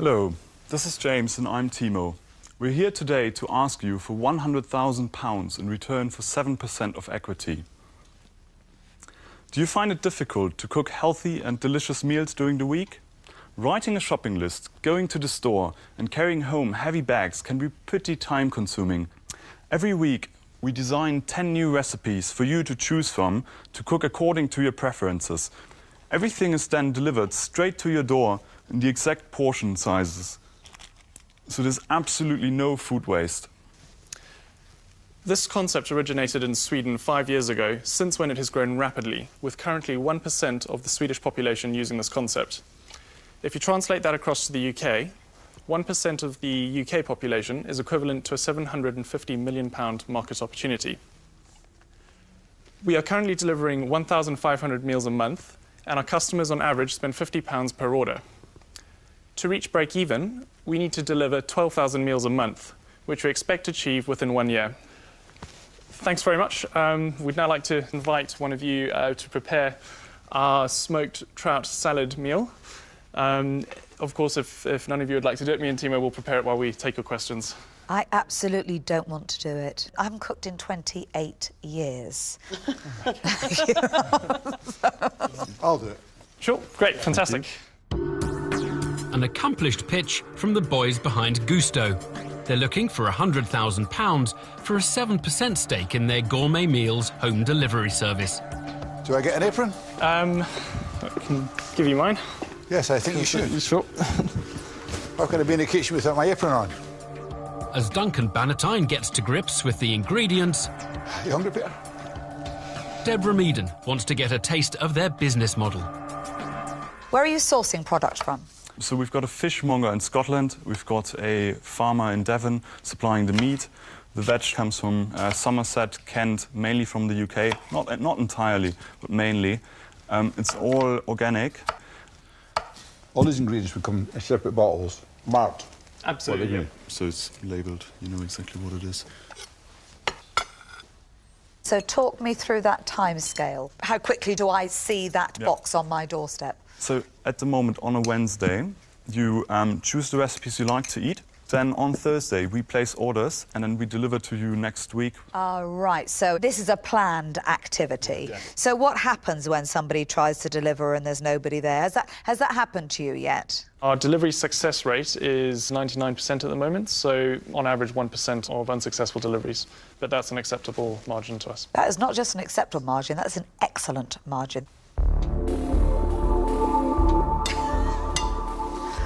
Hello, this is James and I'm Timo. We're here today to ask you for £100,000 in return for 7% of equity. Do you find it difficult to cook healthy and delicious meals during the week? Writing a shopping list, going to the store and carrying home heavy bags can be pretty time-consuming. Every week we design 10 new recipes for you to choose from to cook according to your preferences. Everything is then delivered straight to your door in the exact portion sizes. So there's absolutely no food waste. This concept originated in Sweden 5 years ago, since when it has grown rapidly, with currently 1% of the Swedish population using this concept. If you translate that across to the UK, 1% of the UK population is equivalent to a £750 million market opportunity. We are currently delivering 1,500 meals a month, and our customers on average spend £50 per order. To reach break-even, we need to deliver 12,000 meals a month, which we expect to achieve within 1 year. Thanks very much. We'd now like to invite one of you to prepare our smoked trout salad meal. Of course, if none of you would like to do it, me and Timo will prepare it while we take your questions. I absolutely don't want to do it. I haven't cooked in 28 years. I'll do it. Sure, great, fantastic. An accomplished pitch from the boys behind Gusto. They're looking for £100,000 for a 7% stake in their Gourmet Meals home delivery service. Do I get an apron? I can give you mine. Yes, I think you should. Sure. How can I be in the kitchen without my apron on? As Duncan Bannatyne gets to grips with the ingredients, You hungry, Peter? Deborah Meaden wants to get a taste of their business model. Where are you sourcing product from? So we've got a fishmonger in Scotland, we've got a farmer in Devon supplying the meat. The veg comes from Somerset, Kent, mainly from the UK. Not entirely, but mainly. It's all organic. All these ingredients would come in separate bottles, marked. Absolutely. Yeah. So it's labelled, you know exactly what it is. So talk me through that timescale. How quickly do I see that box on my doorstep? So at the moment, on a Wednesday, you choose the recipes you like to eat. Then on Thursday, we place orders and then we deliver to you next week. Right, so this is a planned activity. Yeah. So what happens when somebody tries to deliver and there's nobody there? Has that happened to you yet? Our delivery success rate is 99% at the moment, so on average 1% of unsuccessful deliveries. But that's an acceptable margin to us. That is not just an acceptable margin, that's an excellent margin.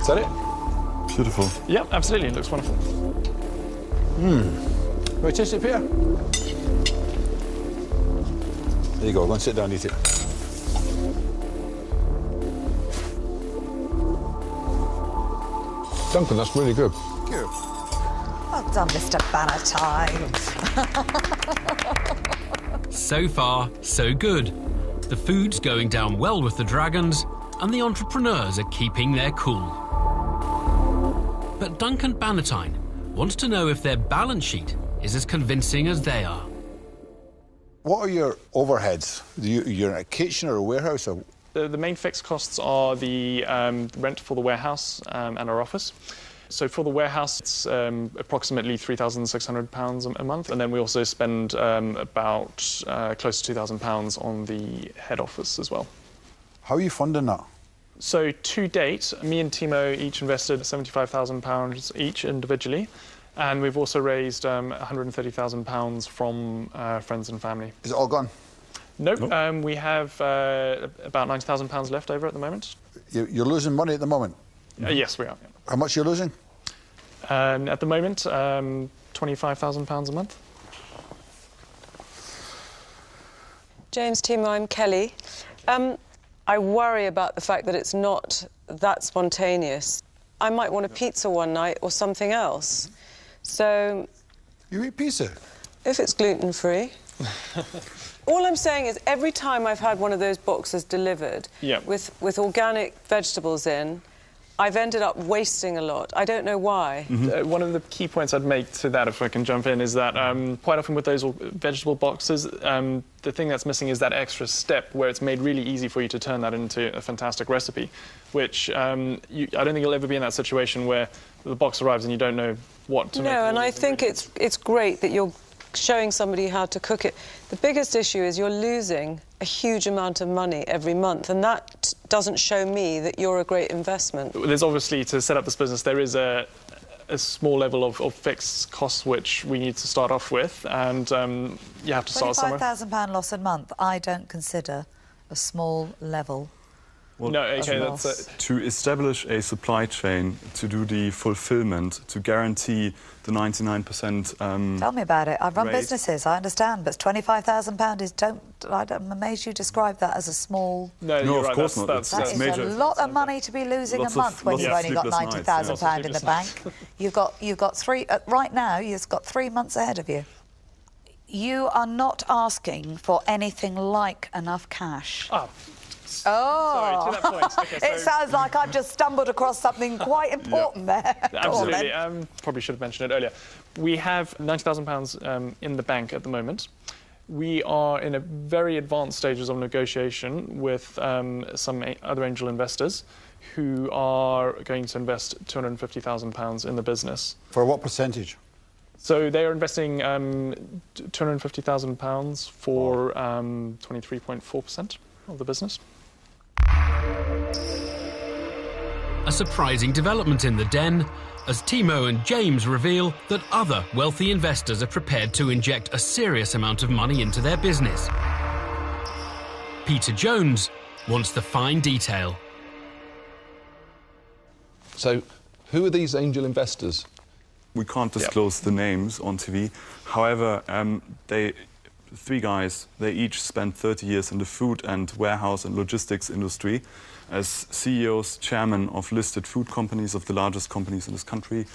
Is that it? Beautiful. Yeah, absolutely. It looks wonderful. Can I taste it, Peter? There you go, go and sit down and eat it. Duncan, that's really good. Well done, Mr. Bannatyne. So far, so good. The food's going down well with the dragons, and the entrepreneurs are keeping their cool. But Duncan Bannatyne wants to know if their balance sheet is as convincing as they are. What are your overheads? You're in a kitchen or a warehouse? Or... The main fixed costs are the rent for the warehouse and our office. So for the warehouse, it's approximately £3,600 a month, and then we also spend about close to £2,000 on the head office as well. How are you funding that? So to date, me and Timo each invested £75,000 each individually, and we've also raised £130,000 from friends and family. Is it all gone? Nope. We have about £90,000 left over at the moment. You're losing money at the moment? Yes, we are. Yeah. How much are you losing? At the moment, £25,000 a month. James, Timo, I'm Kelly. I worry about the fact that it's not that spontaneous. I might want a pizza one night or something else. So... You eat pizza? If it's gluten-free. All I'm saying is every time I've had one of those boxes delivered with organic vegetables in, I've ended up wasting a lot. I don't know why. One of the key points I'd make to that, if I can jump in, is that quite often with those vegetable boxes, the thing that's missing is that extra step where it's made really easy for you to turn that into a fantastic recipe, which I don't think you'll ever be in that situation where the box arrives and you don't know what to make. No, and I think it's great that you're showing somebody how to cook it. The biggest issue is you're losing a huge amount of money every month, and that doesn't show me that you're a great investment. There's obviously, to set up this business, there is a small level of fixed costs which we need to start off with, and you have to start somewhere. £25,000 loss a month, I don't consider a small level. Well, no, okay, that's to establish a supply chain, to do the fulfillment, to guarantee the 99%. Tell me about it. I've run rate. businesses, I understand, but £25,000 is I'm amazed you describe that as a small. No, No, you're of right, course not. That's That is major. a lot of money to be losing Lots a month when lots you've of only got sleepless nights, £90,000 in the Lots of bank. You've got three. Right now, you've got 3 months ahead of you. You are not asking for anything like enough cash. Oh. Oh, Sorry, to that point. Okay, it sounds like I've just stumbled across something quite important there. Go on, Absolutely. then. Probably should have mentioned it earlier. We have £90,000 in the bank at the moment. We are in a very advanced stages of negotiation with some other angel investors who are going to invest £250,000 in the business. For what percentage? So they are investing £250,000 for 23.4% of the business. A surprising development in the Den, as Timo and James reveal that other wealthy investors are prepared to inject a serious amount of money into their business. Peter Jones wants the fine detail. So, who are these angel investors? We can't disclose the names on TV. However, three guys, they each spent 30 years in the food and warehouse and logistics industry as CEOs, chairman of listed food companies, of the largest companies in this country.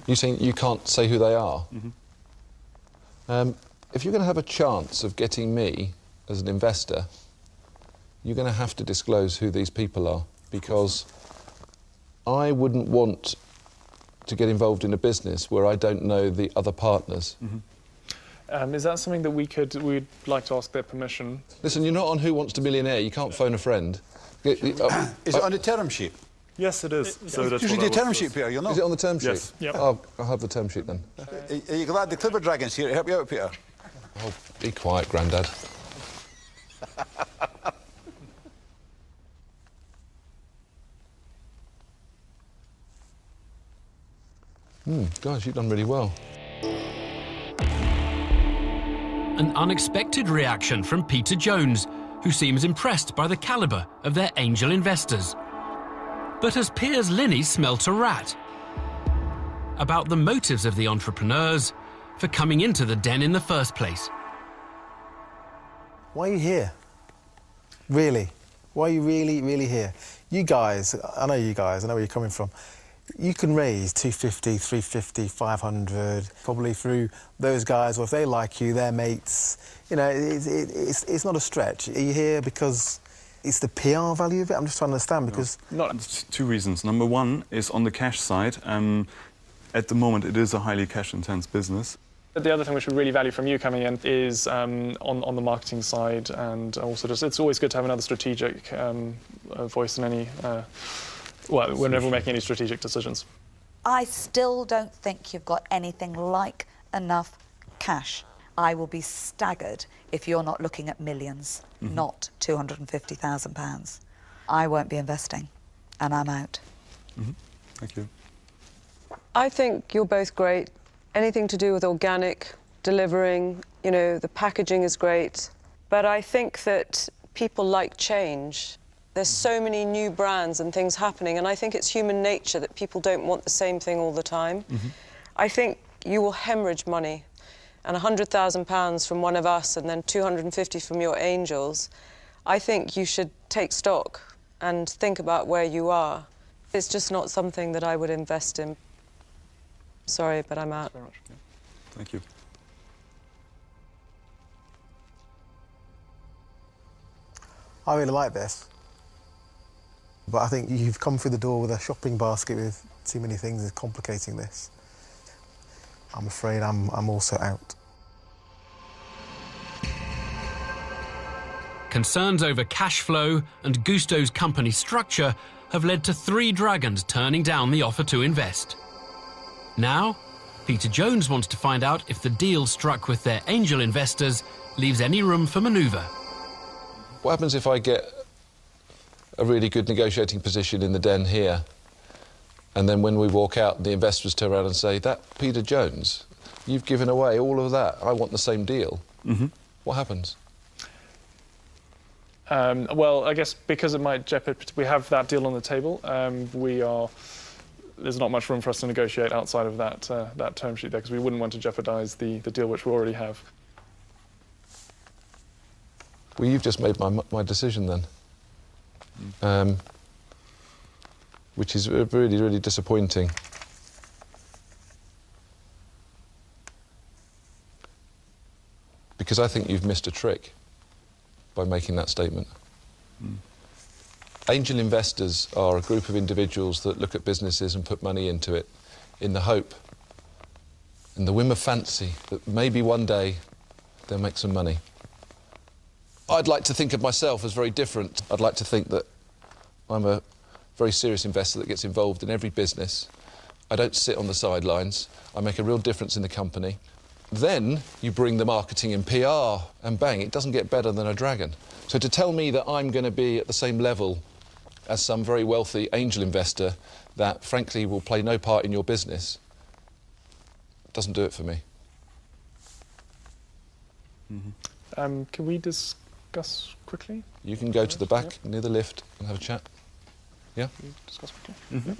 You're saying you can't say who they are? If you're going to have a chance of getting me as an investor, you're going to have to disclose who these people are, because I wouldn't want to get involved in a business where I don't know the other partners. Is that something that we'd like to ask their permission? Listen, you're not on Who Wants to Millionaire. You can't phone a friend. Is it on the term sheet? Yes, it is. So that's Usually what I the term was- sheet, Peter, you'll know. Is it on the term sheet? Yes. Yep. I'll have the term sheet then. Are you glad the Clipper Dragon's here to help you out, Peter? Oh, be quiet, Grandad. Guys, you've done really well. An unexpected reaction from Peter Jones, who seems impressed by the calibre of their angel investors. But has Piers Linney smelt a rat? About the motives of the entrepreneurs for coming into the Den in the first place. Why are you here? Really? Why are you really here? You guys, I know you guys, I know where you're coming from. You can raise 250, 350, 500, probably through those guys, or if they like you, their mates. You know, it's not a stretch. Are you here because it's the PR value of it? I'm just trying to understand, because... There's two reasons. Number one is on the cash side. At the moment, it is a highly cash-intense business. But the other thing which we really value from you coming in is on the marketing side, and also just it's always good to have another strategic voice in any... whenever we're making any strategic decisions. I still don't think you've got anything like enough cash. I will be staggered if you're not looking at millions, not £250,000. I won't be investing, and I'm out. Thank you. I think you're both great. Anything to do with organic, delivering, you know, the packaging is great. But I think that people like change. There's so many new brands and things happening, and I think it's human nature that people don't want the same thing all the time. I think you will hemorrhage money, and £100,000 from one of us and then 250 from your angels. I think you should take stock and think about where you are. It's just not something that I would invest in. Sorry, but I'm out. Very much. Yeah. Thank you. I really like this. But I think you've come through the door with a shopping basket with too many things complicating this. I'm afraid I'm also out. Concerns over cash flow and Gusto's company structure have led to 3 dragons turning down the offer to invest. Now, Peter Jones wants to find out if the deal struck with their angel investors leaves any room for manoeuvre. What happens if I get a really good negotiating position in the den here, and then when we walk out, the investors turn around and say, that Peter Jones, you've given away all of that, I want the same deal. What happens? Well, I guess because it might jeopardise, we have that deal on the table. There's not much room for us to negotiate outside of that term sheet there, because we wouldn't want to jeopardise the deal which we already have. Well, you've just made my decision then, which is really, really disappointing. Because I think you've missed a trick by making that statement. Angel investors are a group of individuals that look at businesses and put money into it in the hope, in the whim of fancy, that maybe one day they'll make some money. I'd like to think of myself as very different. I'd like to think that I'm a very serious investor that gets involved in every business. I don't sit on the sidelines. I make a real difference in the company. Then you bring the marketing and PR, and bang, it doesn't get better than a dragon. So to tell me that I'm going to be at the same level as some very wealthy angel investor that, frankly, will play no part in your business, doesn't do it for me. Can we discuss quickly? You can go to the back near the lift and have a chat. Yeah? Can we discuss quickly?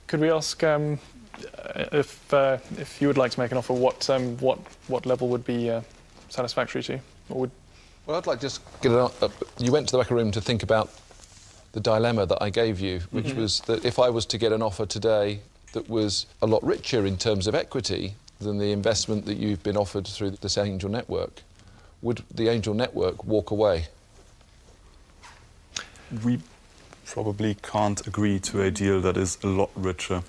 Could we ask if you would like to make an offer, what level would be satisfactory to you? Or would... Well, I'd like to just get you went to the back room to think about the dilemma that I gave you, which was that if I was to get an offer today that was a lot richer in terms of equity than the investment that you've been offered through this angel network, would the angel network walk away? We probably can't agree to a deal that is a lot richer.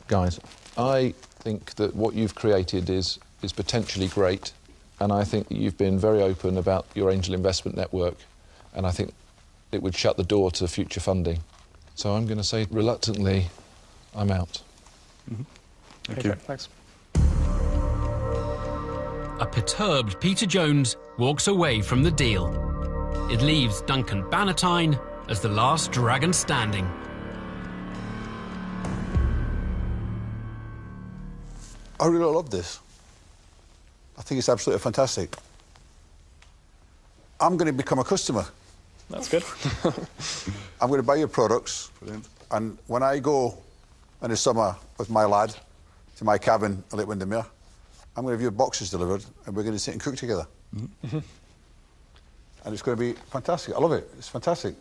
Guys, I think that what you've created is potentially great, and I think that you've been very open about your angel investment network, and I think it would shut the door to future funding. So I'm going to say reluctantly, I'm out. Thank you. Thanks. A perturbed Peter Jones walks away from the deal. It leaves Duncan Bannatyne as the last dragon standing. I really love this. I think it's absolutely fantastic. I'm going to become a customer. That's good. I'm going to buy your products. Brilliant. And when I go in the summer with my lad to my cabin in Lake Windermere, I'm going to have your boxes delivered and we're going to sit and cook together. And it's going to be fantastic. I love it. It's fantastic.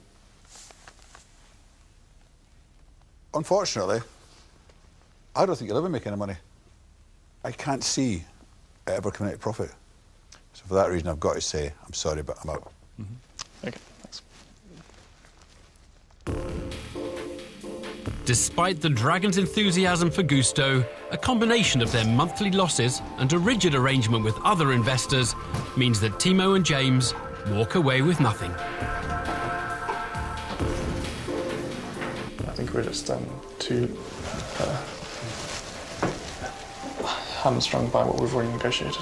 Unfortunately, I don't think you'll ever make any money. I can't see it ever coming out of profit. So for that reason, I've got to say, I'm sorry, but I'm out. Okay, thanks. Despite the Dragons' enthusiasm for Gusto, a combination of their monthly losses and a rigid arrangement with other investors means that Timo and James walk away with nothing. I think we're just too hamstrung by what we've already negotiated.